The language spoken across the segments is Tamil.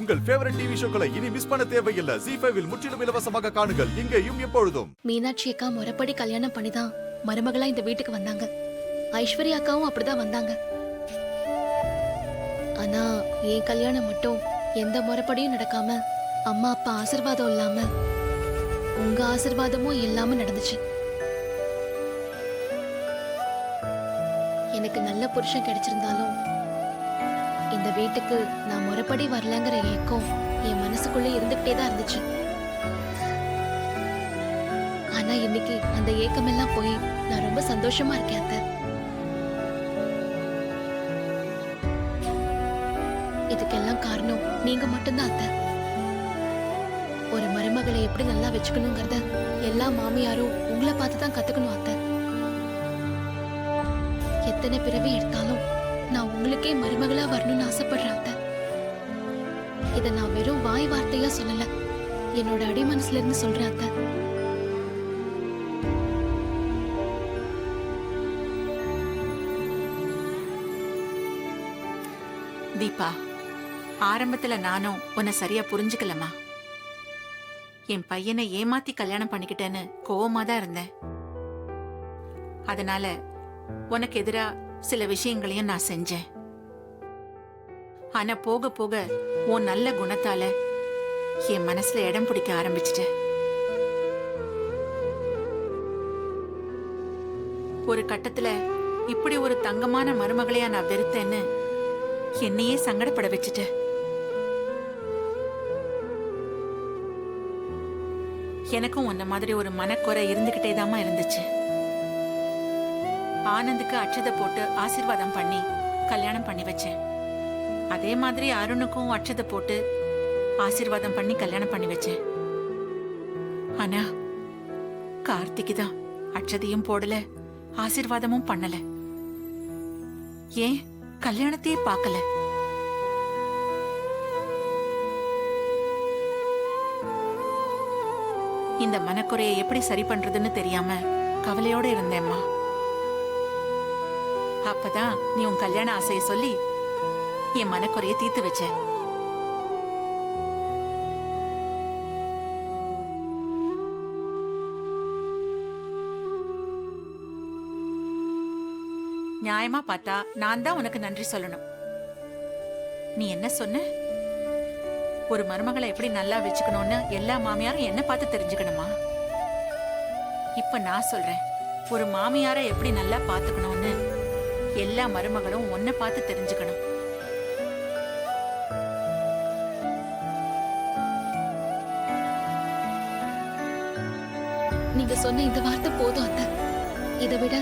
உங்கள் ஃபேவரட் டிவி ஷோக்களை இனி மிஸ் பண்ண தேவையில்லை. ZEE5 இல் முற்றிலும் இலவசமாக காணுங்கள், இங்கேயும் எப்பொழுதும். மீனாட்சி அக்கா முறைப்படி கல்யாணம் பண்ணிதான் மருமகளா இந்த வீட்டுக்கு வந்தாங்க. ஐஸ்வர்யா அக்காவும் அப்படிதான் வந்தாங்க. ஆனா என் கல்யாணம் மட்டும் எந்த முறைப்படியும் நடக்காம, அம்மா அப்பா ஆசீர்வாதம் இல்லாம, உங்க ஆசீர்வாதமும் இல்லாம நடந்துச்சு. எனக்கு நல்ல புருஷன் கிடைச்சிருந்தாலும் இந்த வீட்டுக்கு நான் முறைப்படி வரலங்கிற ஏக்கம் என் மனசுக்குள்ள இருந்துகிட்டே தான் இருந்துச்சு. ஆனா இன்னைக்கு அந்த ஏக்கம் எல்லாம் போய் நான் ரொம்ப சந்தோஷமா இருக்கேன் அத்தை. இதுக்கெல்லாம் காரணம் நீங்க மட்டும்தான் அத்தை. ஒரு மருமகளை எப்படி நல்லா வச்சுக்கணுங்கிறத எல்லா மாமியாரும் உங்களை பார்த்து தான் கத்துக்கணும் அத்தை. எத்தனை பிறவி எடுத்தாலும் நான் உங்களுக்கே மருமகளா வரணும்னு ஆசைப்படுறேன் அத்தை. இத நான் வெறும் வாய் வார்த்தையா சொல்லல, என்னோட அடி மனசுல இருந்து சொல்றேன் அத்தை. தீபா, ஆரம்பத்துல நானும் உன்னை சரியா புரிஞ்சுக்கலமா. என் பையனை ஏமாத்தி கல்யாணம் பண்ணிக்கிட்டேன்னு கோவமா தான் இருந்தேன். அதனால உனக்கு எதிரா சில விஷயங்களையும் நான் செஞ்சேன். ஆனா போக போக உன் நல்ல குணத்தால என் மனசுல இடம் பிடிக்க ஆரம்பிச்சிட்டேன். ஒரு கட்டத்துல இப்படி ஒரு தங்கமான மருமகளையா நான் வெறுத்தேன்னு என்னையே சங்கடப்பட வச்சுட்டேன். எனக்கும் உன்ன மாதிரி ஒரு மனக்குறை இருந்துகிட்டே தாமா இருந்துச்சு. ஆனந்துக்கு அட்சதை போட்டு ஆசீர்வாதம் பண்ணி கல்யாணம் பண்ணி வச்சேன். அதே மாதிரி அருணுக்கும் அட்சதை போட்டு ஆசீர்வாதம் பண்ணி கல்யாணம் பண்ணி வச்சேன். ஆனா கார்த்திக்கு தான் அட்சதையும் போடல, ஆசீர்வாதமும் பண்ணல. ஏன் கல்யாணத்தையே பார்க்கல? இந்த மனக்குறையை எப்படி சரி பண்றதுன்னு தெரியாம கவலையோட இருந்தேம்மா. அப்பதான் நீ உன் கல்யாண ஆசையை சொல்லி என் மனக்குறைய தீர்த்து வச்ச. நியாயமா பார்த்தா நான் தான் உனக்கு நன்றி சொல்லணும். நீ என்ன சொன்ன? ஒரு மருமகளை எப்படி நல்லா வச்சுக்கணும்னு எல்லா மாமியாரும் என்ன பார்த்து தெரிஞ்சுக்கணுமா? இப்ப நான் சொல்றேன், ஒரு மாமியார எப்படி நல்லா பாத்துக்கணும்னு எல்லா மருமகளும் உன்னை பார்த்து தெரிஞ்சுக்கணும். நீங்க சொன்ன இந்த வார்த்தை போதும் அத்தை. இதை விட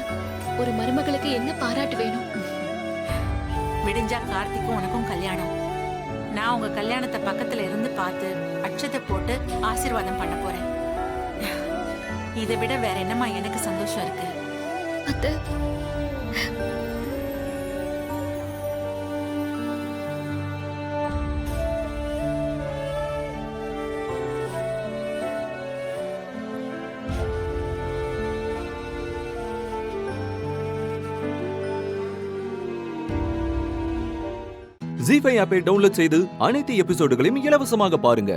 ஒரு மருமகளுக்கு என்ன பாராட்டு வேணும்? விடிஞ்சா கார்த்திக்கும் உனக்கும் கல்யாணம். நான் உங்க கல்யாணத்தை பக்கத்துல இருந்து பார்த்து அட்சத்தை போட்டு ஆசீர்வாதம் பண்ண போறேன். இதை விட வேற என்னமா எனக்கு சந்தோஷம் இருக்கு அத்தை? ZEE5 ஆப்பை டவுன்லோட் செய்து அனைத்து எபிசோடுகளையும் இலவசமாக பாருங்க.